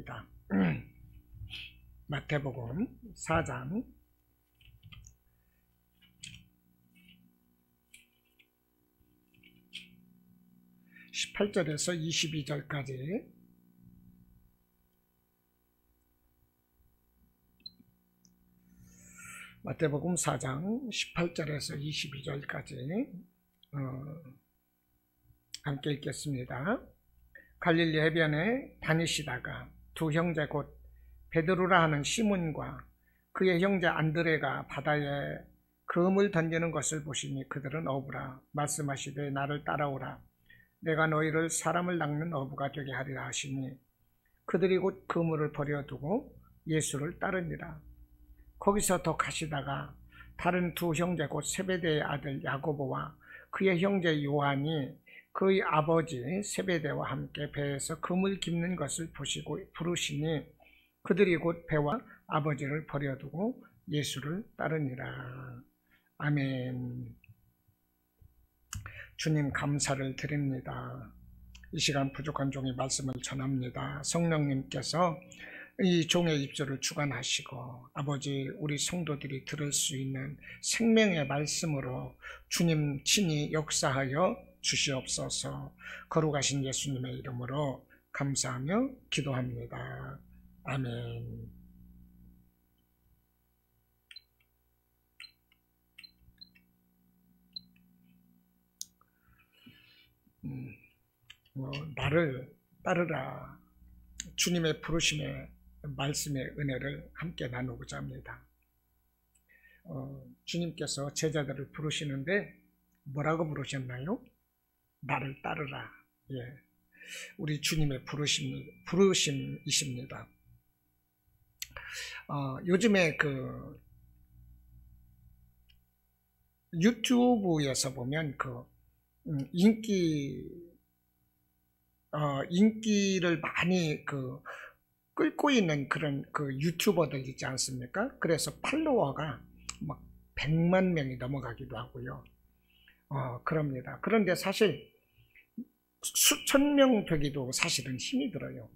보겠습니다. 마태복음 4장 18절에서 22절까지 마태복음 4장 18절에서 22절까지 함께 읽겠습니다. 갈릴리 해변에 다니시다가 두 형제 곧 베드로라 하는 시몬과 그의 형제 안드레가 바다에 그음을 던지는 것을 보시니 그들은 어부라. 말씀하시되 나를 따라오라. 내가 너희를 사람을 낚는 어부가 되게 하리라 하시니 그들이 곧 그물을 버려두고 예수를 따르니라. 거기서 더 가시다가 다른 두 형제 곧 세베대의 아들 야고보와 그의 형제 요한이 그의 아버지 세베대와 함께 배에서 그물 깁는 것을 보시고 부르시니 그들이 곧 배와 아버지를 버려두고 예수를 따르니라. 아멘. 주님 감사를 드립니다. 이 시간 부족한 종의 말씀을 전합니다. 성령님께서 이 종의 입술을 주관하시고 아버지 우리 성도들이 들을 수 있는 생명의 말씀으로 주님 친히 역사하여 주시옵소서. 거룩하신 예수님의 이름으로 감사하며 기도합니다. 아멘. 나를 따르라. 주님의 부르심의 말씀의 은혜를 함께 나누고자 합니다. 주님께서 제자들을 부르시는데 뭐라고 부르셨나요? 나를 따르라. 예, 우리 주님의 부르심이십니다. 요즘에 그 유튜브에서 보면 인기를 많이 끌고 있는 그런 유튜버들 있지 않습니까? 그래서 팔로워가 막 100만 명이 넘어가기도 하고요. 그럽니다. 그런데 사실 수천 명 되기도 사실은 힘이 들어요.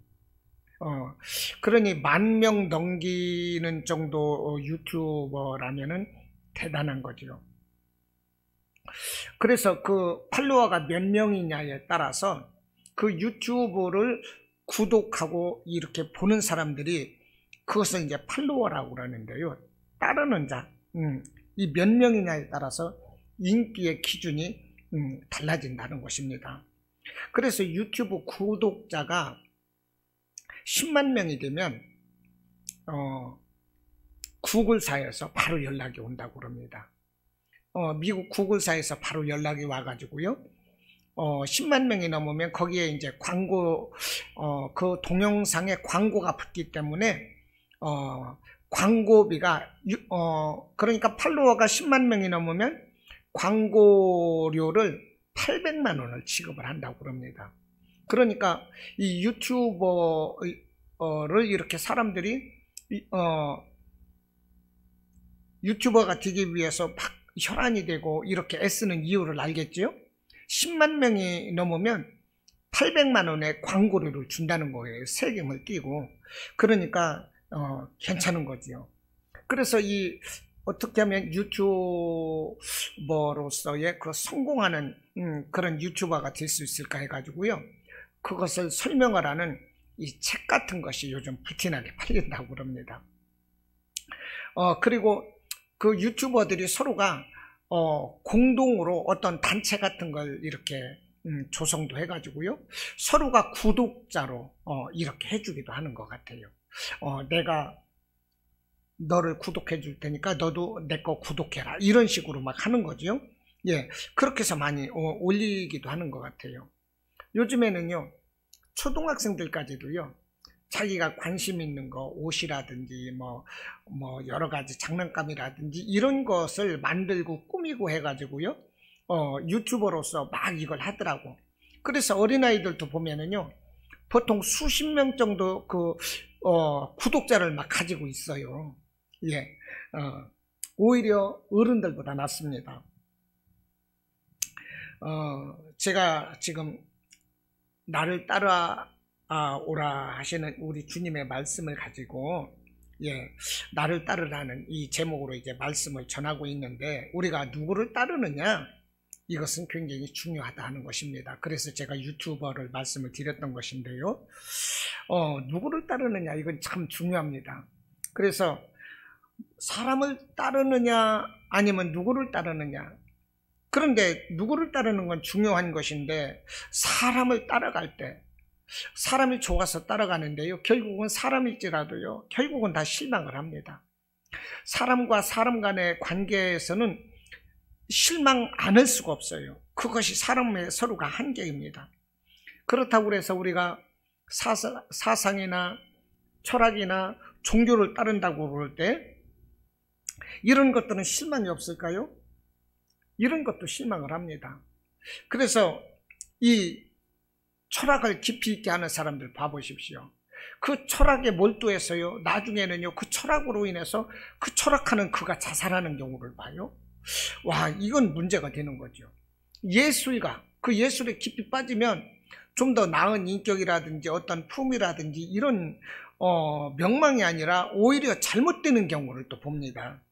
그러니 10,000명 넘기는 정도 유튜버라면은 대단한 거죠. 그래서 그 팔로워가 몇 명이냐에 따라서 그 유튜브를 구독하고 이렇게 보는 사람들이 그것을 이제 팔로워라고 그러는데요. 따르는 자, 이 몇 명이냐에 따라서 인기의 기준이 달라진다는 것입니다. 그래서 유튜브 구독자가 10만 명이 되면 구글사에서 바로 연락이 온다고 그럽니다. 미국 구글사에서 바로 연락이 와가지고요. 10만 명이 넘으면 거기에 이제 광고, 그 동영상에 광고가 붙기 때문에, 광고비가, 그러니까 팔로워가 10만 명이 넘으면 광고료를 800만 원을 지급을 한다고 그럽니다. 그러니까 이 유튜버를 이렇게 사람들이, 유튜버가 되기 위해서 막 혈안이 되고 이렇게 애쓰는 이유를 알겠죠? 10만 명이 넘으면 800만 원의 광고료를 준다는 거예요. 세금을 띄고. 그러니까 괜찮은 거지요. 그래서 어떻게 하면 유튜버로서의 성공하는 그런 유튜버가 될 수 있을까 해가지고요. 그것을 설명을 하는 이 책 같은 것이 요즘 부티나게 팔린다고 그럽니다. 그리고 그 유튜버들이 서로가 공동으로 어떤 단체 같은 걸 이렇게 조성도 해가지고요. 서로가 구독자로 이렇게 해주기도 하는 것 같아요. 내가 너를 구독해 줄 테니까 너도 내 거 구독해라. 이런 식으로 막 하는 거죠. 예, 그렇게 해서 많이 올리기도 하는 것 같아요. 요즘에는요, 초등학생들까지도요, 자기가 관심 있는 거, 옷이라든지, 뭐, 여러 가지 장난감이라든지, 이런 것을 만들고 꾸미고 해가지고요, 유튜버로서 막 이걸 하더라고. 그래서 어린아이들도 보면은요, 보통 수십 명 정도 구독자를 막 가지고 있어요. 예, 오히려 어른들보다 낫습니다. 제가 지금 나를 따라 오라 하시는 우리 주님의 말씀을 가지고 나를 따르라는 이 제목으로 이제 말씀을 전하고 있는데, 우리가 누구를 따르느냐, 이것은 굉장히 중요하다 하는 것입니다. 그래서 제가 유튜버를 말씀을 드렸던 것인데요. 누구를 따르느냐, 이건 참 중요합니다. 그래서 사람을 따르느냐 아니면 누구를 따르느냐. 그런데 누구를 따르는 건 중요한 것인데, 사람을 따라갈 때 사람이 좋아서 따라가는데요, 결국은 사람일지라도요, 결국은 다 실망을 합니다. 사람과 사람 간의 관계에서는 실망 안 할 수가 없어요. 그것이 사람의 서로가 한계입니다. 그렇다고 해서 우리가 사상이나 철학이나 종교를 따른다고 그럴 때 이런 것들은 실망이 없을까요? 이런 것도 실망을 합니다. 그래서 이 철학을 깊이 있게 하는 사람들 봐보십시오. 그 철학에 몰두해서요, 나중에는요, 그 철학으로 인해서 그 철학하는 그가 자살하는 경우를 봐요. 와, 이건 문제가 되는 거죠. 예술가, 그 예술에 깊이 빠지면 좀 더 나은 인격이라든지 어떤 품이라든지 이런 명망이 아니라 오히려 잘못되는 경우를 또 봅니다.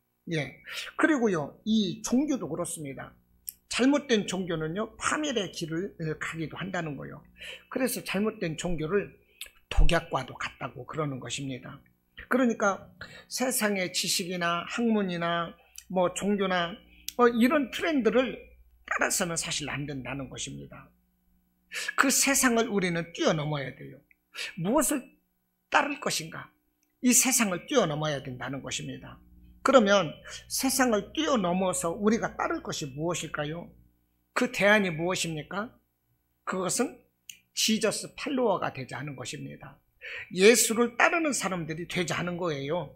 그리고요, 이 종교도 그렇습니다. 잘못된 종교는요, 파멸의 길을 가기도 한다는 거예요. 그래서 잘못된 종교를 독약과도 같다고 그러는 것입니다. 그러니까 세상의 지식이나 학문이나 뭐 종교나 이런 트렌드를 따라서는 사실 안 된다는 것입니다. 그 세상을 우리는 뛰어넘어야 돼요. 무엇을 따를 것인가? 이 세상을 뛰어넘어야 된다는 것입니다. 그러면 세상을 뛰어넘어서 우리가 따를 것이 무엇일까요? 그 대안이 무엇입니까? 그것은 지저스 팔로워가 되지 않은 것입니다. 예수를 따르는 사람들이 되지 않은 거예요.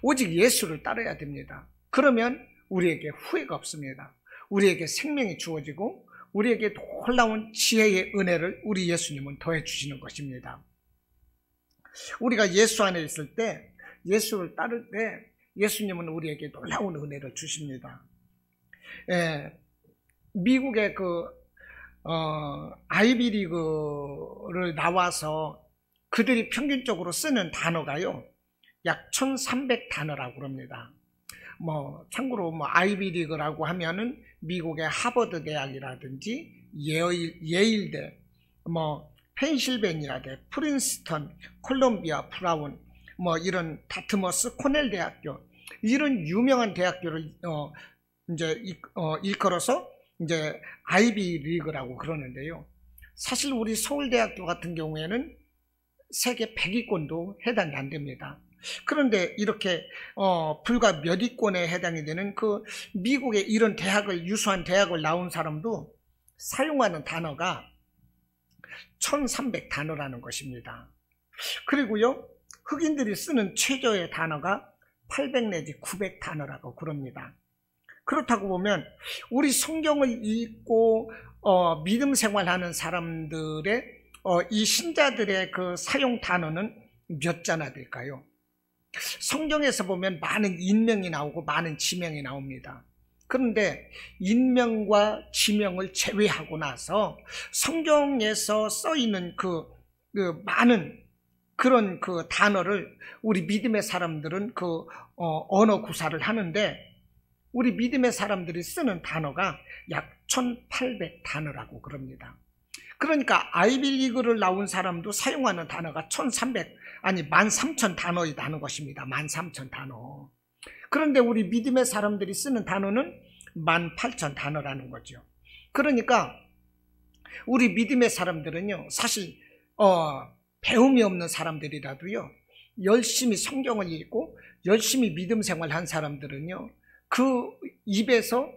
오직 예수를 따라야 됩니다. 그러면 우리에게 후회가 없습니다. 우리에게 생명이 주어지고 우리에게 놀라운 지혜의 은혜를 우리 예수님은 더해 주시는 것입니다. 우리가 예수 안에 있을 때, 예수를 따를 때 예수님은 우리에게 놀라운 은혜를 주십니다. 미국의 아이비리그를 나와서 그들이 평균적으로 쓰는 단어가요, 약 1300단어라고 그럽니다. 참고로 아이비리그라고 하면은 미국의 하버드 대학이라든지 예일대, 펜실베니아대, 프린스턴, 콜롬비아, 브라운, 이런 다트머스, 코넬 대학교, 이런 유명한 대학교를 이제 일컬어서 이제 아이비리그라고 그러는데요. 사실 우리 서울대학교 같은 경우에는 세계 100위권도 해당이 안 됩니다. 그런데 이렇게 불과 몇 위권에 해당이 되는 그 미국의 이런 대학을, 유수한 대학을 나온 사람도 사용하는 단어가 1300단어라는 것입니다. 그리고요, 흑인들이 쓰는 최저의 단어가 800 내지 900단어라고 그럽니다. 그렇다고 보면 우리 성경을 읽고 믿음 생활하는 사람들의 이 신자들의 그 사용 단어는 몇 자나 될까요? 성경에서 보면 많은 인명이 나오고 많은 지명이 나옵니다. 그런데 인명과 지명을 제외하고 나서 성경에서 써 있는 그 많은 그런 그 단어를 우리 믿음의 사람들은 그 언어 구사를 하는데, 우리 믿음의 사람들이 쓰는 단어가 약 1800단어라고 그럽니다. 그러니까 아이비리그를 나온 사람도 사용하는 단어가 13,000단어이라는 것입니다. 13,000단어. 그런데 우리 믿음의 사람들이 쓰는 단어는 18,000단어라는 거죠. 그러니까 우리 믿음의 사람들은요, 사실 배움이 없는 사람들이라도요, 열심히 성경을 읽고 열심히 믿음 생활한 사람들은요, 그 입에서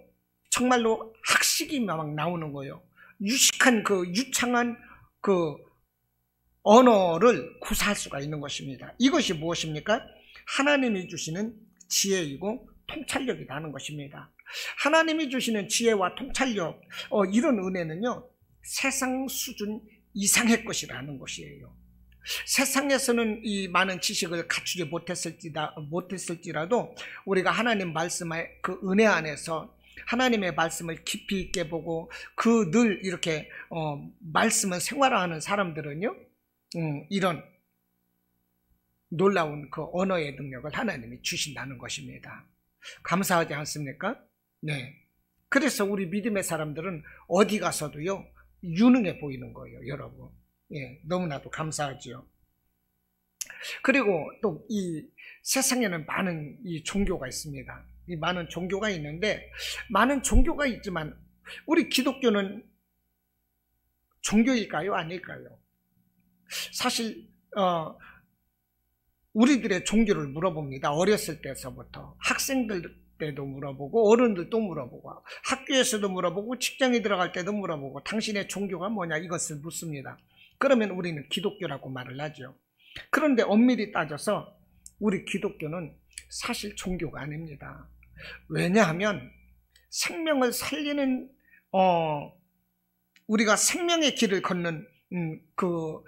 정말로 학식이 막 나오는 거예요. 유식한 유창한 언어를 구사할 수가 있는 것입니다. 이것이 무엇입니까? 하나님이 주시는 지혜이고 통찰력이라는 것입니다. 하나님이 주시는 지혜와 통찰력, 이런 은혜는요, 세상 수준 이상의 것이라는 것이에요. 세상에서는 이 많은 지식을 갖추지 못했을지라도 우리가 하나님 말씀의 그 은혜 안에서 하나님의 말씀을 깊이 있게 보고 늘 이렇게 말씀을 생활화하는 사람들은요, 이런 놀라운 그 언어의 능력을 하나님이 주신다는 것입니다. 감사하지 않습니까? 네. 그래서 우리 믿음의 사람들은 어디 가서도요, 유능해 보이는 거예요, 여러분. 예, 너무나도 감사하죠. 그리고 또 이 세상에는 많은 이 종교가 있습니다. 이 많은 종교가 있는데, 많은 종교가 있지만, 우리 기독교는 종교일까요? 아닐까요? 사실, 우리들의 종교를 물어봅니다. 어렸을 때서부터. 학생들 때도 물어보고, 어른들도 물어보고, 학교에서도 물어보고, 직장에 들어갈 때도 물어보고, 당신의 종교가 뭐냐? 이것을 묻습니다. 그러면 우리는 기독교라고 말을 하죠. 그런데 엄밀히 따져서 우리 기독교는 사실 종교가 아닙니다. 왜냐하면 생명을 살리는, 우리가 생명의 길을 걷는 그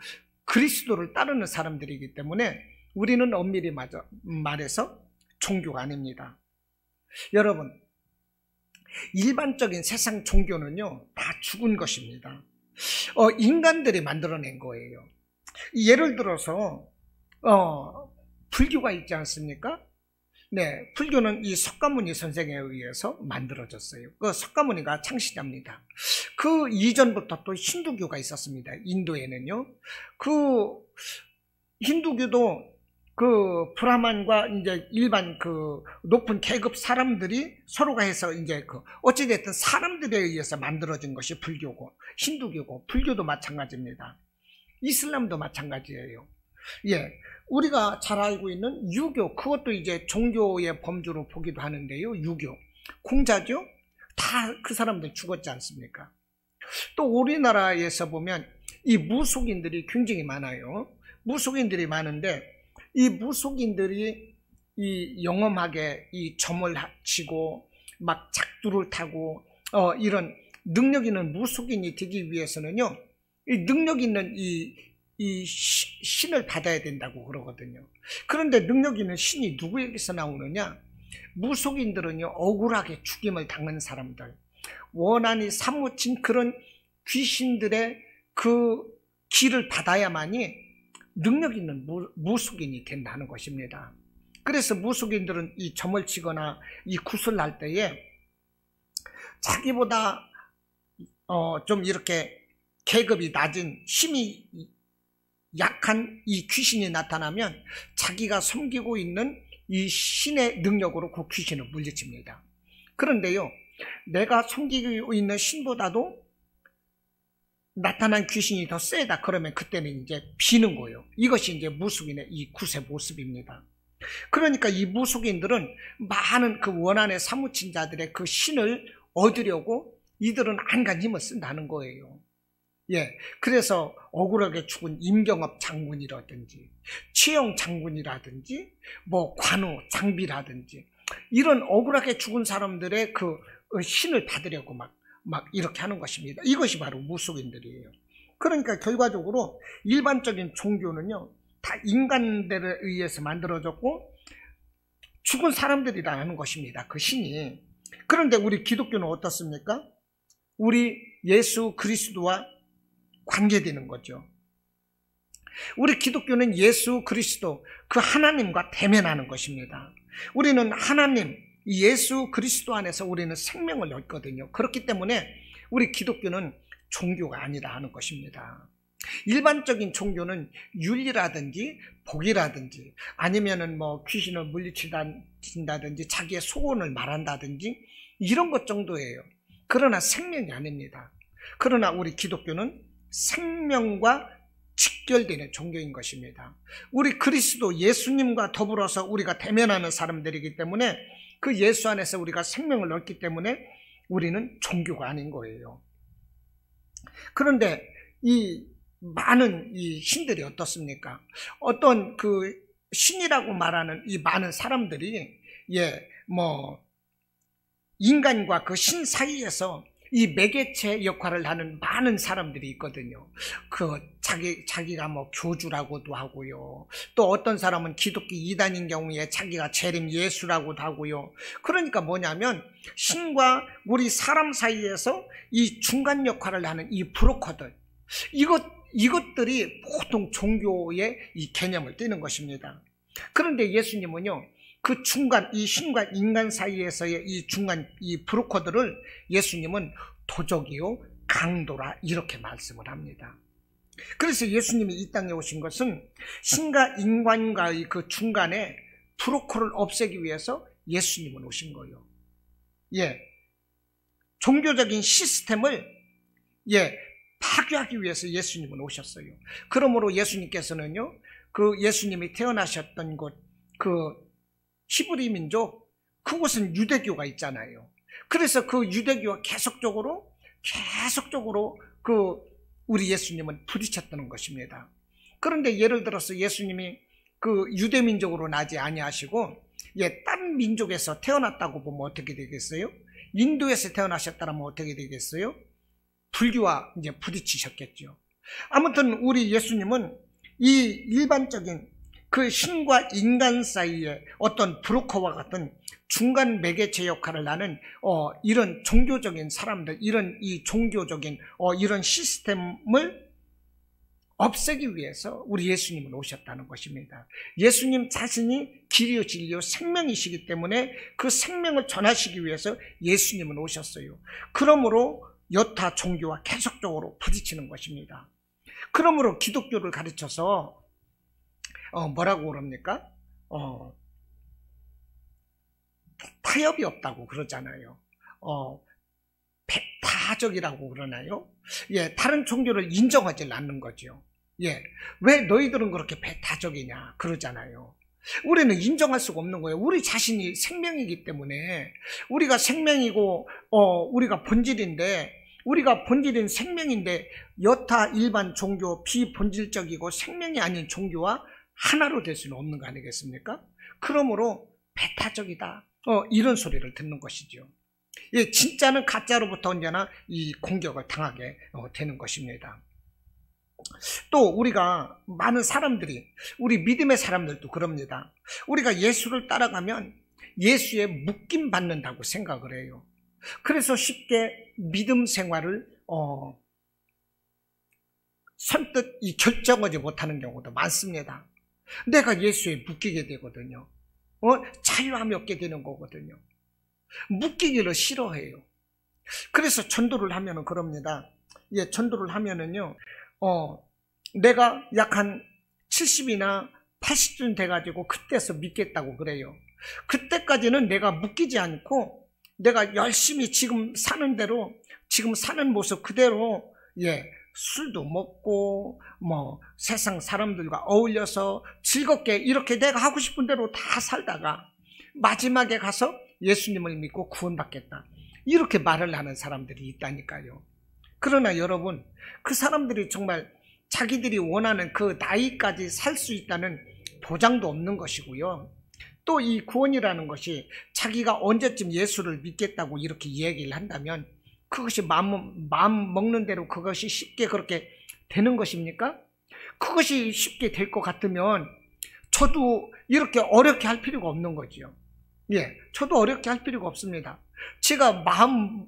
그리스도를 따르는 사람들이기 때문에 우리는 엄밀히 말해서 종교가 아닙니다. 여러분, 일반적인 세상 종교는요, 다 죽은 것입니다. 인간들이 만들어낸 거예요. 예를 들어서 불교가 있지 않습니까? 네, 불교는 이 석가모니 선생에 의해서 만들어졌어요. 그 석가모니가 창시자입니다. 그 이전부터 또 힌두교가 있었습니다. 인도에는요. 그 힌두교도 그 브라만과 이제 일반 그 높은 계급 사람들이 서로가 해서 이제 그 어찌됐든 사람들에 의해서 만들어진 것이 불교고, 힌두교고, 불교도 마찬가지입니다. 이슬람도 마찬가지예요. 예, 우리가 잘 알고 있는 유교, 그것도 이제 종교의 범주로 보기도 하는데요. 유교, 공자죠? 다 그 사람들 죽었지 않습니까? 또 우리나라에서 보면 이 무속인들이 굉장히 많아요. 무속인들이 많은데, 이 무속인들이 이 영험하게 이 점을 치고 막 작두를 타고 이런 능력 있는 무속인이 되기 위해서는요, 이 능력 있는 이 신을 받아야 된다고 그러거든요. 그런데 능력 있는 신이 누구에게서 나오느냐? 무속인들은요, 억울하게 죽임을 당한 사람들, 원한이 사무친 그런 귀신들의 그 길을 받아야만이 능력 있는 무속인이 된다는 것입니다. 그래서 무속인들은 이 점을 치거나 이 굿을 할 때에 자기보다 좀 이렇게 계급이 낮은 힘이 약한 이 귀신이 나타나면 자기가 섬기고 있는 이 신의 능력으로 그 귀신을 물리칩니다. 그런데요, 내가 섬기고 있는 신보다도 나타난 귀신이 더 세다 그러면 그때는 이제 비는 거예요. 이것이 이제 무속인의 이 굿의 모습입니다. 그러니까 이 무속인들은 많은 그 원한에 사무친 자들의 그 신을 얻으려고 이들은 안간 힘을 쓴다는 거예요. 예, 그래서 억울하게 죽은 임경업 장군이라든지 최영 장군이라든지 뭐 관우 장비라든지 이런 억울하게 죽은 사람들의 그 신을 받으려고 막 이렇게 하는 것입니다. 이것이 바로 무속인들이에요. 그러니까 결과적으로 일반적인 종교는요, 다 인간들에 의해서 만들어졌고 죽은 사람들이라는 것입니다. 그 신이. 그런데 우리 기독교는 어떻습니까? 우리 예수 그리스도와 관계되는 거죠. 우리 기독교는 예수 그리스도, 그 하나님과 대면하는 것입니다. 우리는 하나님, 예수 그리스도 안에서 우리는 생명을 얻거든요. 그렇기 때문에 우리 기독교는 종교가 아니라 하는 것입니다. 일반적인 종교는 윤리라든지 복이라든지 아니면은 뭐 귀신을 물리친다든지 자기의 소원을 말한다든지 이런 것 정도예요. 그러나 생명이 아닙니다. 그러나 우리 기독교는 생명과 직결되는 종교인 것입니다. 우리 그리스도 예수님과 더불어서 우리가 대면하는 사람들이기 때문에 그 예수 안에서 우리가 생명을 얻기 때문에 우리는 종교가 아닌 거예요. 그런데 이 많은 이 신들이 어떻습니까? 어떤 그 신이라고 말하는 이 많은 사람들이 인간과 그 신 사이에서 이 매개체 역할을 하는 많은 사람들이 있거든요. 그 자기가 뭐 교주라고도 하고요. 또 어떤 사람은 기독교 이단인 경우에 자기가 재림 예수라고도 하고요. 그러니까 뭐냐면 신과 우리 사람 사이에서 이 중간 역할을 하는 이 브로커들, 이것들이 보통 종교의 이 개념을 띠는 것입니다. 그런데 예수님은요, 그 중간, 이 신과 인간 사이에서의 이 중간, 이 브로커들을 예수님은 도적이요, 강도라, 이렇게 말씀을 합니다. 그래서 예수님이 이 땅에 오신 것은 신과 인간과의 그 중간에 브로커를 없애기 위해서 예수님은 오신 거예요. 예. 종교적인 시스템을, 예, 파괴하기 위해서 예수님은 오셨어요. 그러므로 예수님께서는요, 그 예수님이 태어나셨던 곳, 그 히브리 민족, 그곳은 유대교가 있잖아요. 그래서 그 유대교와 계속적으로 그 우리 예수님은 부딪혔다는 것입니다. 그런데 예를 들어서 예수님이 그 유대 민족으로 나지 아니하시고, 예, 다른 민족에서 태어났다고 보면 어떻게 되겠어요? 인도에서 태어나셨다면 어떻게 되겠어요? 불교와 이제 부딪히셨겠죠. 아무튼 우리 예수님은 이 일반적인 그 신과 인간 사이에 어떤 브로커와 같은 중간 매개체 역할을 하는 이런 종교적인 사람들, 이런 이 종교적인 이런 시스템을 없애기 위해서 우리 예수님은 오셨다는 것입니다. 예수님 자신이 길이요 진리요 생명이시기 때문에 그 생명을 전하시기 위해서 예수님은 오셨어요. 그러므로 여타 종교와 계속적으로 부딪히는 것입니다. 그러므로 기독교를 가르쳐서 뭐라고 그럽니까? 타협이 없다고 그러잖아요. 배타적이라고 그러나요? 예, 다른 종교를 인정하지 않는 거죠. 예, 왜 너희들은 그렇게 배타적이냐 그러잖아요. 우리는 인정할 수가 없는 거예요. 우리 자신이 생명이기 때문에, 우리가 생명이고 우리가 본질인데, 우리가 본질인 생명인데 여타 일반 종교, 비본질적이고 생명이 아닌 종교와 하나로 될 수는 없는 거 아니겠습니까? 그러므로 배타적이다, 이런 소리를 듣는 것이죠. 예, 진짜는 가짜로부터 언제나 이 공격을 당하게 되는 것입니다. 또 우리가 많은 사람들이, 우리 믿음의 사람들도 그럽니다. 우리가 예수를 따라가면 예수에 묶임 받는다고 생각을 해요. 그래서 쉽게 믿음 생활을 선뜻 결정하지 못하는 경우도 많습니다. 내가 예수에 묶이게 되거든요. 자유함이 없게 되는 거거든요. 묶이기를 싫어해요. 그래서 전도를 하면은 그럽니다. 예, 전도를 하면은요, 내가 약 한 70이나 80쯤 돼가지고 그때서 믿겠다고 그래요. 그때까지는 내가 묶이지 않고 내가 열심히 지금 사는 대로, 지금 사는 모습 그대로, 예, 술도 먹고 세상 사람들과 어울려서 즐겁게 이렇게 내가 하고 싶은 대로 다 살다가 마지막에 가서 예수님을 믿고 구원받겠다, 이렇게 말을 하는 사람들이 있다니까요. 그러나 여러분, 그 사람들이 정말 자기들이 원하는 그 나이까지 살 수 있다는 보장도 없는 것이고요. 또 이 구원이라는 것이 자기가 언제쯤 예수를 믿겠다고 이렇게 얘기를 한다면 그것이 마음 먹는 대로 그것이 쉽게 그렇게 되는 것입니까? 그것이 쉽게 될 것 같으면 저도 이렇게 어렵게 할 필요가 없는 거죠. 예, 저도 어렵게 할 필요가 없습니다. 제가 마음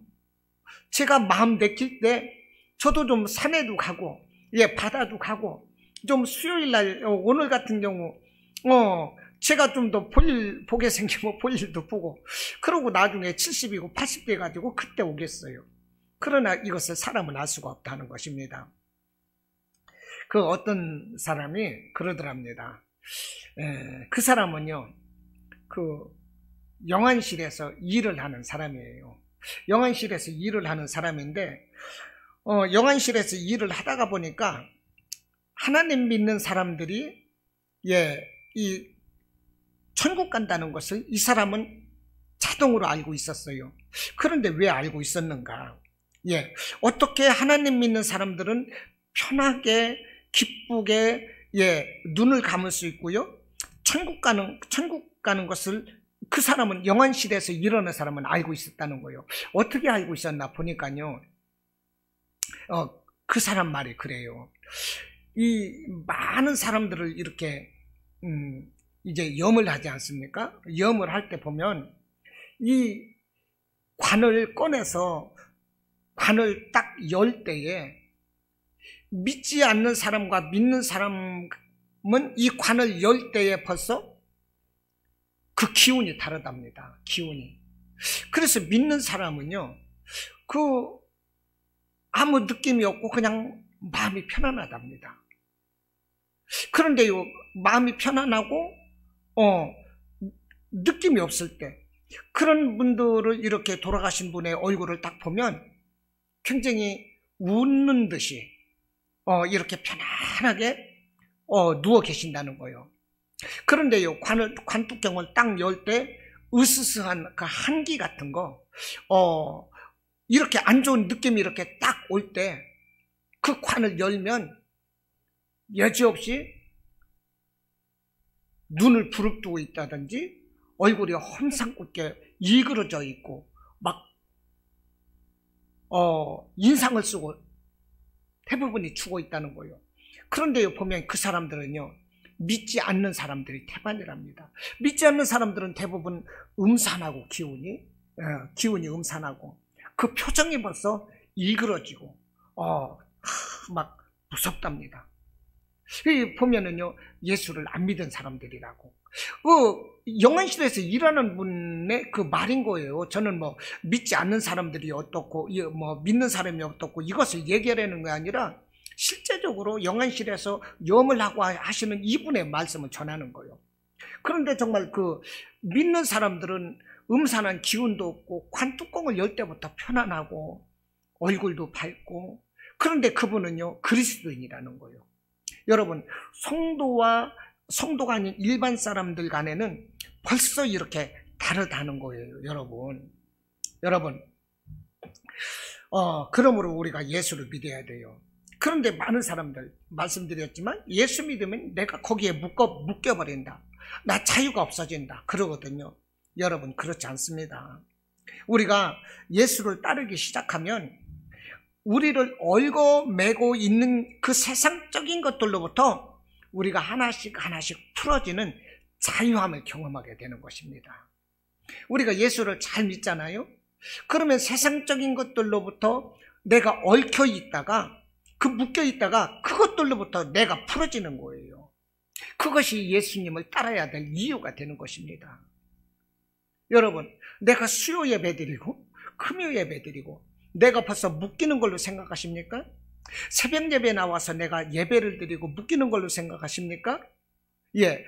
내킬 때 저도 좀 산에도 가고, 예, 바다도 가고, 좀 수요일 날, 오늘 같은 경우, 제가 좀 더 보게 생기면 볼 일도 보고, 그러고 나중에 70이고 80대 가지고 그때 오겠어요. 그러나 이것을 사람은 알 수가 없다는 것입니다. 그 어떤 사람이 그러더랍니다. 그 사람은요, 그 영안실에서 일을 하는 사람이에요. 영안실에서 일을 하는 사람인데, 영안실에서 일을 하다가 보니까 하나님 믿는 사람들이, 예, 이 천국 간다는 것을 이 사람은 자동으로 알고 있었어요. 그런데 왜 알고 있었는가? 예, 어떻게 하나님 믿는 사람들은 편하게, 기쁘게, 예, 눈을 감을 수 있고요, 천국 가는 것을 그 사람은, 영안실에서 일하는 사람은 알고 있었다는 거예요. 어떻게 알고 있었나 보니까요, 그 사람 말이 그래요. 이 많은 사람들을 이렇게 이제 염을 하지 않습니까? 염을 할 때 보면 이 관을 꺼내서 관을 딱 열 때에 믿지 않는 사람과 믿는 사람은 이 관을 열 때에 벌써 그 기운이 다르답니다. 기운이. 그래서 믿는 사람은요, 아무 느낌이 없고 그냥 마음이 편안하답니다. 그런데요, 마음이 편안하고 느낌이 없을 때, 그런 분들을 이렇게 돌아가신 분의 얼굴을 딱 보면 굉장히 웃는 듯이 이렇게 편안하게 누워 계신다는 거예요. 그런데요, 관뚜껑을 딱 열 때 으스스한 그 한기 같은 거, 이렇게 안 좋은 느낌이 이렇게 딱 올 때 그 관을 열면 여지없이 눈을 부릅뜨고 있다든지 얼굴이 험상궂게 일그러져 있고 막 인상을 쓰고 대부분이 죽어 있다는 거예요. 그런데 보면 그 사람들은요, 믿지 않는 사람들이 태반이랍니다. 믿지 않는 사람들은 대부분 음산하고 기운이 음산하고 그 표정이 벌써 일그러지고 막 무섭답니다. 보면은요, 예수를 안 믿은 사람들이라고. 영안실에서 일하는 분의 그 말인 거예요. 저는 뭐 믿지 않는 사람들이 어떻고 뭐 믿는 사람이 어떻고 이것을 얘기하려는 게 아니라 실제적으로 영안실에서 염을 하고 하시는 이분의 말씀을 전하는 거예요. 그런데 정말 그 믿는 사람들은 음산한 기운도 없고 관뚜껑을 열 때부터 편안하고 얼굴도 밝고, 그런데 그분은요, 그리스도인이라는 거예요. 여러분, 성도가 아닌 일반 사람들 간에는 벌써 이렇게 다르다는 거예요. 여러분, 그러므로 우리가 예수를 믿어야 돼요. 그런데 많은 사람들, 말씀드렸지만 예수 믿으면 내가 거기에 묶여버린다, 나 자유가 없어진다 그러거든요. 여러분, 그렇지 않습니다. 우리가 예수를 따르기 시작하면 우리를 얽어매고 있는 그 세상적인 것들로부터 우리가 하나씩 풀어지는 자유함을 경험하게 되는 것입니다. 우리가 예수를 잘 믿잖아요. 그러면 세상적인 것들로부터 내가 얽혀 있다가 묶여 있다가 그것들로부터 내가 풀어지는 거예요. 그것이 예수님을 따라야 될 이유가 되는 것입니다. 여러분, 내가 수요 예배드리고 금요 예배드리고 내가 벌써 묶이는 걸로 생각하십니까? 새벽 예배 나와서 내가 예배를 드리고 묶이는 걸로 생각하십니까? 예,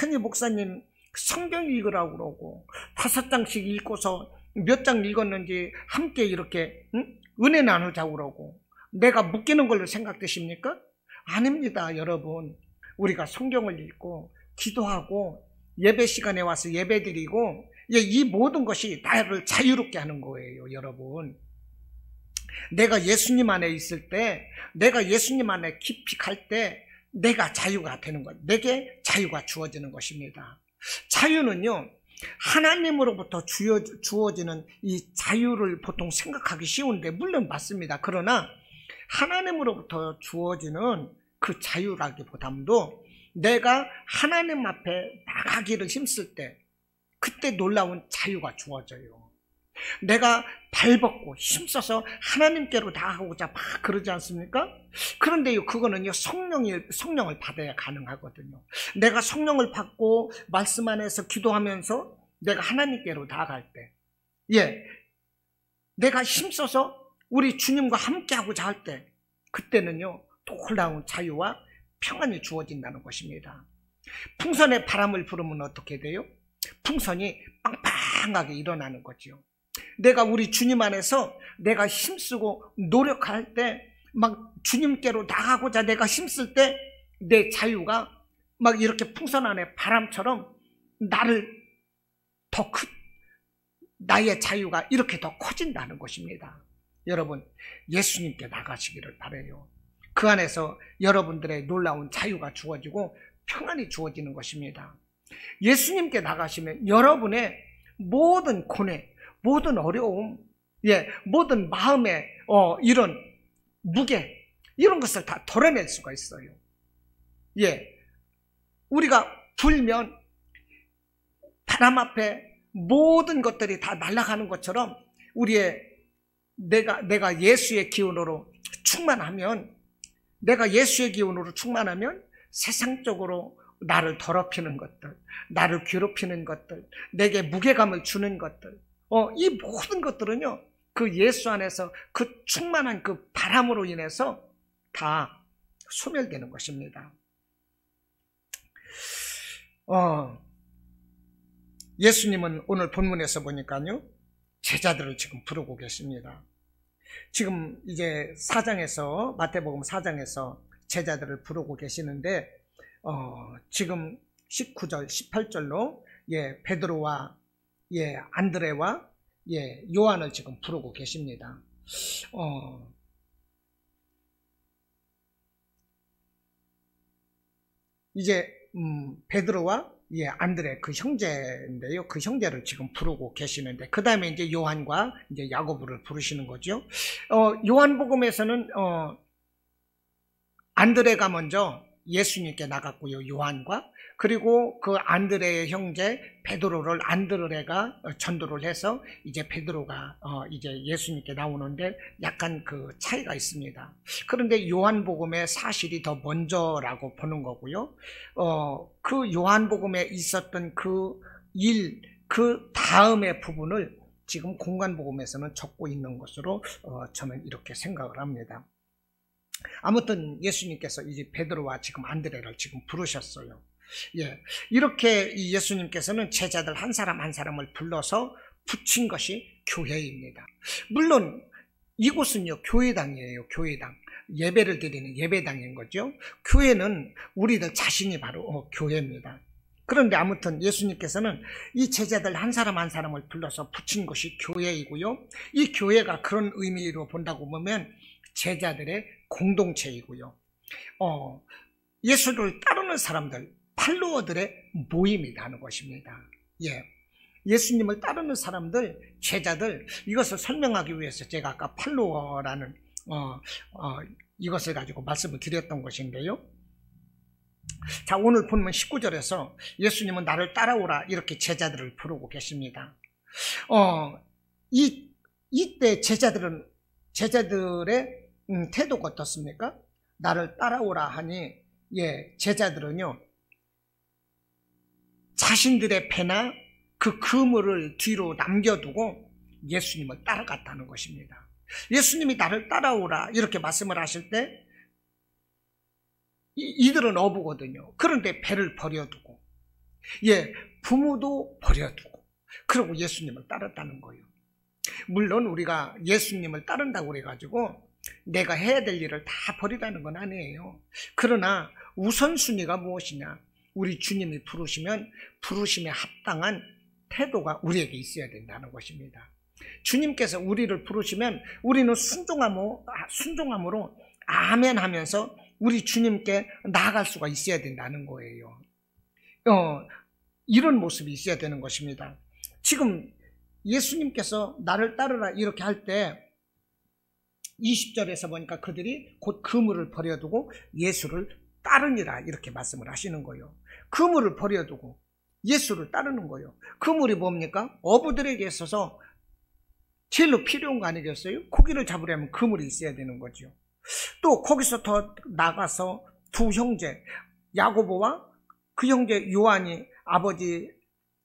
괜히 목사님 성경 읽으라고 그러고 5장씩 읽고서 몇 장 읽었는지 함께 이렇게 은혜 나누자고 그러고 내가 묶이는 걸로 생각되십니까? 아닙니다. 여러분, 우리가 성경을 읽고 기도하고 예배 시간에 와서 예배 드리고 이 모든 것이 나를 자유롭게 하는 거예요. 여러분, 내가 예수님 안에 있을 때, 내가 예수님 안에 깊이 갈 때 내가 자유가 되는 것, 내게 자유가 주어지는 것입니다. 자유는요, 하나님으로부터 주어지는 이 자유를 보통 생각하기 쉬운데, 물론 맞습니다. 그러나 하나님으로부터 주어지는 그 자유라기보다도 내가 하나님 앞에 나가기를 힘쓸 때 그때 놀라운 자유가 주어져요. 내가 발벗고 힘써서 하나님께로 나아가고자 막 그러지 않습니까? 그런데요, 그거는요, 성령을 받아야 가능하거든요. 내가 성령을 받고 말씀 안에서 기도하면서 내가 하나님께로 나아갈 때, 내가 힘써서 우리 주님과 함께하고자 할 때, 그때는요, 놀라운 자유와 평안이 주어진다는 것입니다. 풍선에 바람을 불으면 어떻게 돼요? 풍선이 빵빵하게 일어나는 거죠. 내가 우리 주님 안에서 내가 힘쓰고 노력할 때, 막 주님께로 나가고자 내가 힘쓸 때 내 자유가 막 이렇게 풍선 안에 바람처럼 나의 자유가 이렇게 더 커진다는 것입니다. 여러분, 예수님께 나가시기를 바라요. 그 안에서 여러분들의 놀라운 자유가 주어지고 평안이 주어지는 것입니다. 예수님께 나가시면 여러분의 모든 고뇌, 모든 어려움, 모든 마음의 이런 무게, 이런 것을 다 덜어낼 수가 있어요. 우리가 불면 바람 앞에 모든 것들이 다 날아가는 것처럼 내가 예수의 기운으로 충만하면 내가 예수의 기운으로 충만하면 세상적으로 나를 더럽히는 것들, 나를 괴롭히는 것들, 내게 무게감을 주는 것들, 이 모든 것들은요, 그 예수 안에서 그 충만한 그 바람으로 인해서 다 소멸되는 것입니다. 예수님은 오늘 본문에서 보니까요, 제자들을 지금 부르고 계십니다. 지금 이제 4장에서, 마태복음 4장에서 제자들을 부르고 계시는데, 지금 19절, 18절로, 베드로와, 안드레와, 요한을 지금 부르고 계십니다. 이제, 베드로와, 안드레, 그 형제인데요. 그 형제를 지금 부르고 계시는데, 그 다음에 이제 요한과 이제 야고보를 부르시는 거죠. 요한복음에서는, 안드레가 먼저 예수님께 나갔고요, 요한과. 그리고 그 안드레의 형제 베드로를 안드레가 전도를 해서 이제 베드로가 이제 예수님께 나오는데 약간 그 차이가 있습니다. 그런데 요한복음의 사실이 더 먼저라고 보는 거고요. 그 요한복음에 있었던 그 일, 그 다음의 부분을 지금 공관복음에서는 적고 있는 것으로 저는 이렇게 생각을 합니다. 아무튼 예수님께서 이제 베드로와 지금 안드레를 지금 부르셨어요. 이렇게 예수님께서는 제자들 한 사람 한 사람을 불러서 붙인 것이 교회입니다. 물론 이곳은요, 교회당이에요. 교회당. 예배를 드리는 예배당인 거죠. 교회는 우리들 자신이 바로 교회입니다. 그런데 아무튼 예수님께서는 이 제자들 한 사람 한 사람을 불러서 붙인 것이 교회이고요. 이 교회가 그런 의미로 본다고 보면 제자들의 공동체이고요. 예수를 따르는 사람들, 팔로워들의 모임이라는 것입니다. 예수님을 따르는 사람들, 제자들, 이것을 설명하기 위해서 제가 아까 팔로워라는 이것을 가지고 말씀을 드렸던 것인데요. 자, 오늘 본문 19절에서 예수님은 나를 따라오라 이렇게 제자들을 부르고 계십니다. 이때 제자들의 태도가 어떻습니까? 나를 따라오라 하니 제자들은요, 자신들의 배나 그 그물을 뒤로 남겨두고 예수님을 따라갔다는 것입니다. 예수님이 나를 따라오라 이렇게 말씀을 하실 때 이들은 어부거든요. 그런데 배를 버려두고 부모도 버려두고 그러고 예수님을 따랐다는 거예요. 물론 우리가 예수님을 따른다고 그래가지고 내가 해야 될 일을 다 버리라는 건 아니에요. 그러나 우선순위가 무엇이냐? 우리 주님이 부르시면 부르심에 합당한 태도가 우리에게 있어야 된다는 것입니다. 주님께서 우리를 부르시면 우리는 순종함으로 아멘 하면서 우리 주님께 나아갈 수가 있어야 된다는 거예요. 이런 모습이 있어야 되는 것입니다. 지금 예수님께서 나를 따르라 이렇게 할 때 20절에서 보니까 그들이 곧 그물을 버려두고 예수를 따르니라 이렇게 말씀을 하시는 거예요. 그물을 버려두고 예수를 따르는 거예요. 그물이 뭡니까? 어부들에게 있어서 제일로 필요한 거 아니겠어요? 고기를 잡으려면 그물이 있어야 되는 거죠. 또 거기서 더 나가서 두 형제 야고보와 그 형제 요한이 아버지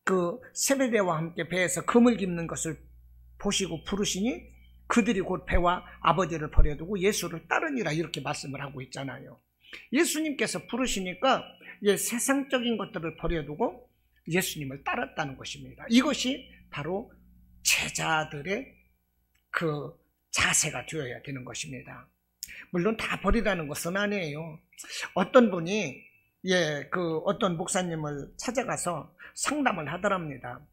그 세베대와 함께 배에서 그물 깁는 것을 보시고 부르시니 그들이 곧 배와 아버지를 버려두고 예수를 따르니라 이렇게 말씀을 하고 있잖아요. 예수님께서 부르시니까 세상적인 것들을 버려두고 예수님을 따랐다는 것입니다. 이것이 바로 제자들의 그 자세가 되어야 되는 것입니다. 물론 다 버리라는 것은 아니에요. 어떤 분이 어떤 목사님을 찾아가서 상담을 하더랍니다.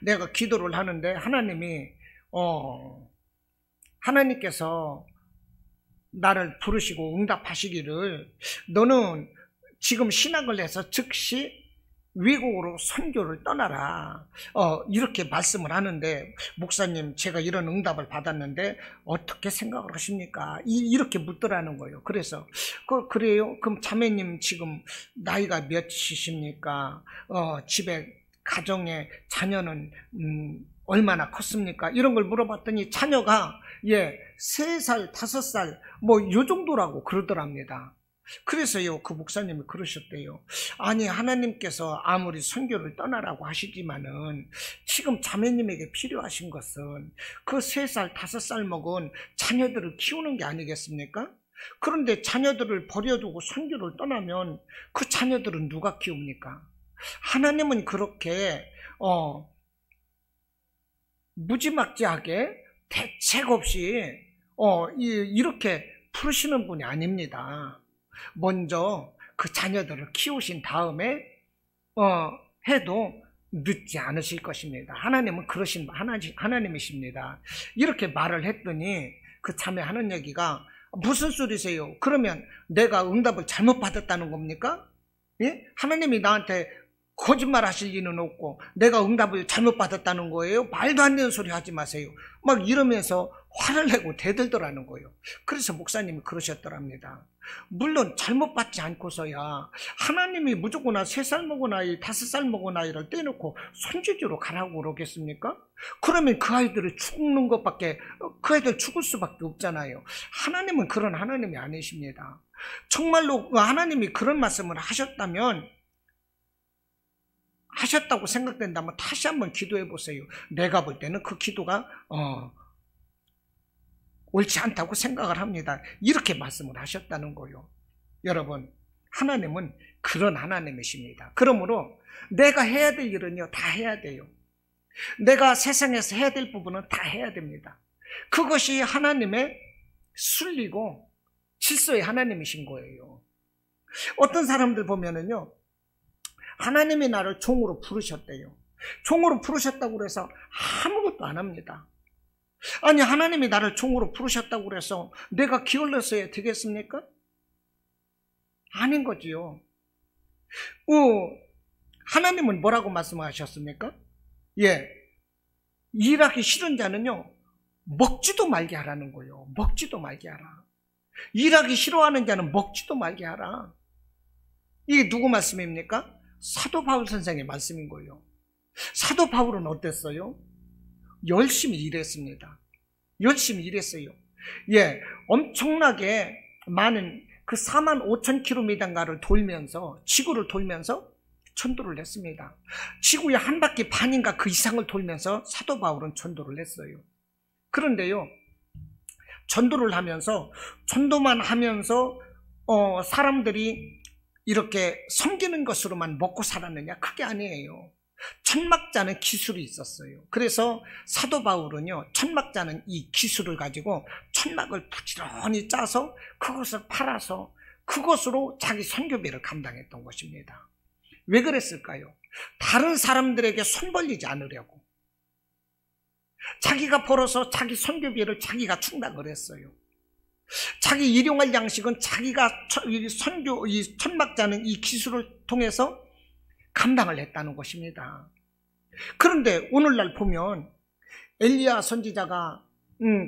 내가 기도를 하는데 하나님께서 나를 부르시고 응답하시기를 너는 지금 신학을 해서 즉시 외국으로 선교를 떠나라 이렇게 말씀을 하는데 목사님 제가 이런 응답을 받았는데 어떻게 생각을 하십니까? 이렇게 묻더라는 거예요. 그래서 그래요? 그럼 자매님 지금 나이가 몇이십니까? 집에 가정에 자녀는 얼마나 컸습니까? 이런 걸 물어봤더니 자녀가 예, 3살, 5살, 뭐, 요 정도라고 그러더랍니다. 그래서요, 그 목사님이 그러셨대요. 아니, 하나님께서 아무리 선교를 떠나라고 하시지만은 지금 자매님에게 필요하신 것은 그 3살, 5살 먹은 자녀들을 키우는 게 아니겠습니까? 그런데 자녀들을 버려두고 선교를 떠나면 그 자녀들은 누가 키웁니까? 하나님은 그렇게 무지막지하게 대책 없이 이렇게 부르시는 분이 아닙니다. 먼저 그 자녀들을 키우신 다음에 해도 늦지 않으실 것입니다. 하나님은 그러신 하나님이십니다. 이렇게 말을 했더니 그 자매 하는 얘기가 무슨 소리세요? 그러면 내가 응답을 잘못 받았다는 겁니까? 예? 하나님이 나한테 거짓말 하실 리는 없고 내가 응답을 잘못 받았다는 거예요? 말도 안 되는 소리 하지 마세요. 막 이러면서 화를 내고 대들더라는 거예요. 그래서 목사님이 그러셨더랍니다. 물론 잘못 받지 않고서야 하나님이 무조건 3살 먹은 아이, 5살 먹은 아이를 떼놓고 손주주로 가라고 그러겠습니까? 그러면 그 아이들이 죽는 것밖에, 그 아이들 죽을 수밖에 없잖아요. 하나님은 그런 하나님이 아니십니다. 정말로 하나님이 그런 말씀을 하셨다고 생각된다면 다시 한번 기도해 보세요. 내가 볼 때는 그 기도가 옳지 않다고 생각을 합니다. 이렇게 말씀을 하셨다는 거예요. 여러분, 하나님은 그런 하나님이십니다. 그러므로 내가 해야 될 일은요, 다 해야 돼요. 내가 세상에서 해야 될 부분은 다 해야 됩니다. 그것이 하나님의 순리고 질서의 하나님이신 거예요. 어떤 사람들 보면은요, 하나님이 나를 종으로 부르셨대요. 종으로 부르셨다고 해서 아무것도 안 합니다. 아니, 하나님이 나를 종으로 부르셨다고 해서 내가 기울여서야 되겠습니까? 아닌 거지요. 하나님은 뭐라고 말씀하셨습니까? 예, 일하기 싫은 자는요, 먹지도 말게 하라는 거예요. 먹지도 말게 하라. 일하기 싫어하는 자는 먹지도 말게 하라. 이게 누구 말씀입니까? 사도 바울 선생의 말씀인 거예요. 사도 바울은 어땠어요? 열심히 일했습니다. 열심히 일했어요. 예, 엄청나게 많은 그 45,000km인가를 돌면서, 지구를 돌면서 전도를 했습니다. 지구의 한 바퀴 반인가 그 이상을 돌면서 사도 바울은 전도를 했어요. 그런데요, 전도를 하면서, 전도만 하면서 사람들이 이렇게 섬기는 것으로만 먹고 살았느냐? 그게 아니에요. 천막자는 기술이 있었어요. 그래서 사도 바울은요, 천막자는 이 기술을 가지고 천막을 부지런히 짜서 그것을 팔아서 그것으로 자기 선교비를 감당했던 것입니다. 왜 그랬을까요? 다른 사람들에게 손 벌리지 않으려고. 자기가 벌어서 자기 선교비를 자기가 충당을 했어요. 자기 일용할 양식은 자기가 이 천막자는 이 기술을 통해서 감당을 했다는 것입니다. 그런데 오늘날 보면 엘리야 선지자가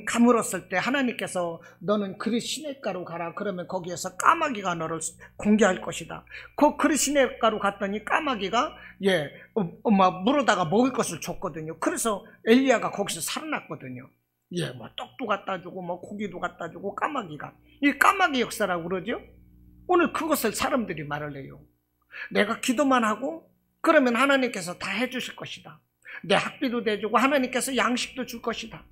가물었을 때 하나님께서 너는 그릇 시냇가로 가라. 그러면 거기에서 까마귀가 너를 공개할 것이다. 그 그릇 시냇가로 갔더니 까마귀가 물어다가 먹을 것을 줬거든요. 그래서 엘리야가 거기서 살아났거든요. 뭐 떡도 갖다 주고 뭐 고기도 갖다 주고 까마귀가, 이 까마귀 역사라고 그러죠. 오늘 그것을 사람들이 말을 해요. 내가 기도만 하고 그러면 하나님께서 다 해주실 것이다. 내 학비도 대주고 하나님께서 양식도 줄 것이다.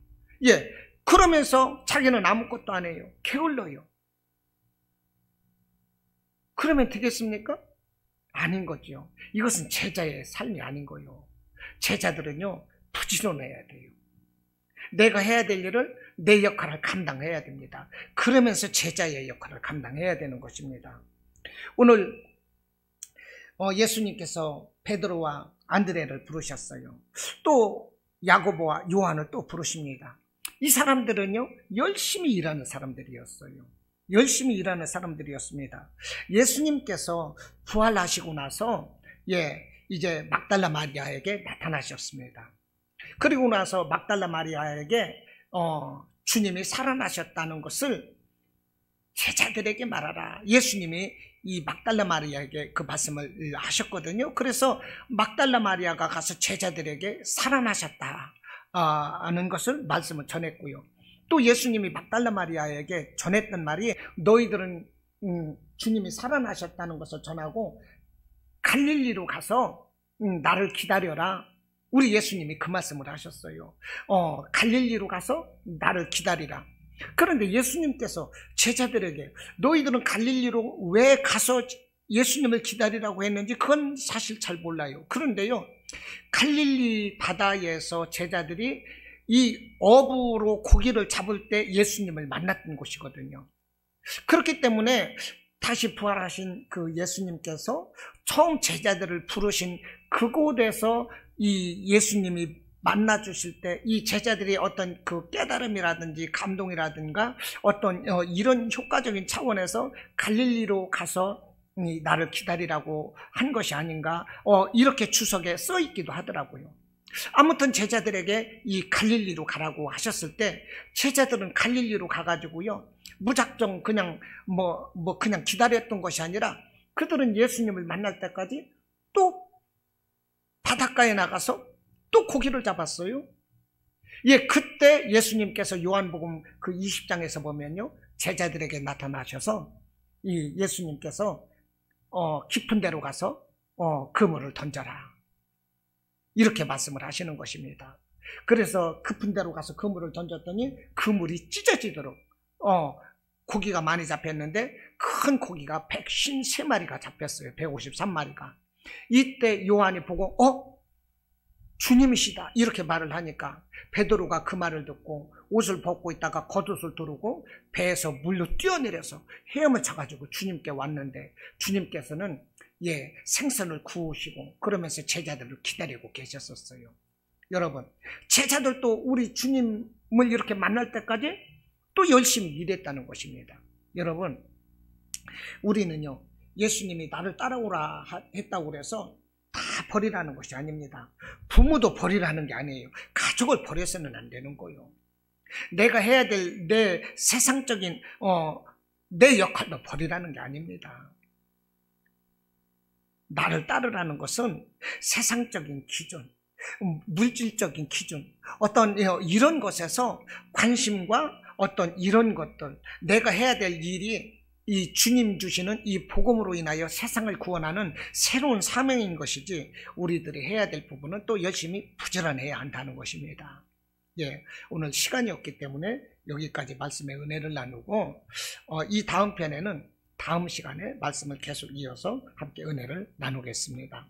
그러면서 자기는 아무것도 안 해요. 게을러요. 그러면 되겠습니까? 아닌 거죠. 이것은 제자의 삶이 아닌 거예요. 제자들은요, 부지런해야 돼요. 내가 해야 될 일을, 내 역할을 감당해야 됩니다. 그러면서 제자의 역할을 감당해야 되는 것입니다. 오늘 예수님께서 베드로와 안드레를 부르셨어요. 또 야고보와 요한을 또 부르십니다. 이 사람들은요, 열심히 일하는 사람들이었어요. 열심히 일하는 사람들이었습니다. 예수님께서 부활하시고 나서 이제 막달라 마리아에게 나타나셨습니다. 그리고 나서 막달라 마리아에게 주님이 살아나셨다는 것을 제자들에게 말하라. 예수님이 이 막달라 마리아에게 그 말씀을 하셨거든요. 그래서 막달라 마리아가 가서 제자들에게 살아나셨다 하는 것을 말씀을 전했고요. 또 예수님이 막달라 마리아에게 전했던 말이 너희들은 주님이 살아나셨다는 것을 전하고 갈릴리로 가서 나를 기다려라. 우리 예수님이 그 말씀을 하셨어요. 갈릴리로 가서 나를 기다리라. 그런데 예수님께서 제자들에게 너희들은 갈릴리로 왜 가서 예수님을 기다리라고 했는지 그건 사실 잘 몰라요. 그런데요, 갈릴리 바다에서 제자들이 이 어부로 고기를 잡을 때 예수님을 만났던 곳이거든요. 그렇기 때문에 다시 부활하신 그 예수님께서 처음 제자들을 부르신 그곳에서 이 예수님이 만나 주실 때 이 제자들이 어떤 그 깨달음이라든지 감동이라든가 어떤 이런 효과적인 차원에서 갈릴리로 가서 나를 기다리라고 한 것이 아닌가, 이렇게 주석에 써 있기도 하더라고요. 아무튼 제자들에게 이 갈릴리로 가라고 하셨을 때 제자들은 갈릴리로 가가지고요, 무작정 그냥 그냥 기다렸던 것이 아니라 그들은 예수님을 만날 때까지 또 바닷가에 나가서 또 고기를 잡았어요. 예, 그때 예수님께서 요한복음 그 20장에서 보면요, 제자들에게 나타나셔서 이 예수님께서 깊은 데로 가서 그물을 던져라, 이렇게 말씀을 하시는 것입니다. 그래서 깊은 데로 가서 그물을 던졌더니 그물이 찢어지도록 고기가 많이 잡혔는데 큰 고기가 153마리가 잡혔어요. 153마리가. 이때 요한이 보고 주님이시다 이렇게 말을 하니까 베드로가 그 말을 듣고 옷을 벗고 있다가 겉옷을 두르고 배에서 물로 뛰어내려서 헤엄을 쳐가지고 주님께 왔는데 주님께서는 생선을 구우시고 그러면서 제자들을 기다리고 계셨었어요. 여러분, 제자들도 우리 주님을 이렇게 만날 때까지 또 열심히 일했다는 것입니다. 여러분, 우리는요, 예수님이 나를 따라오라 했다고 그래서 다 버리라는 것이 아닙니다. 부모도 버리라는 게 아니에요. 가족을 버려서는 안 되는 거예요. 내가 해야 될 내 세상적인 내 역할도 버리라는 게 아닙니다. 나를 따르라는 것은 세상적인 기준, 물질적인 기준, 어떤 이런 것에서 관심과 어떤 이런 것들, 내가 해야 될 일이 이 주님 주시는 이 복음으로 인하여 세상을 구원하는 새로운 사명인 것이지, 우리들이 해야 될 부분은 또 열심히 부지런해야 한다는 것입니다. 오늘 시간이 없기 때문에 여기까지 말씀의 은혜를 나누고, 이 다음 편에는 다음 시간에 말씀을 계속 이어서 함께 은혜를 나누겠습니다.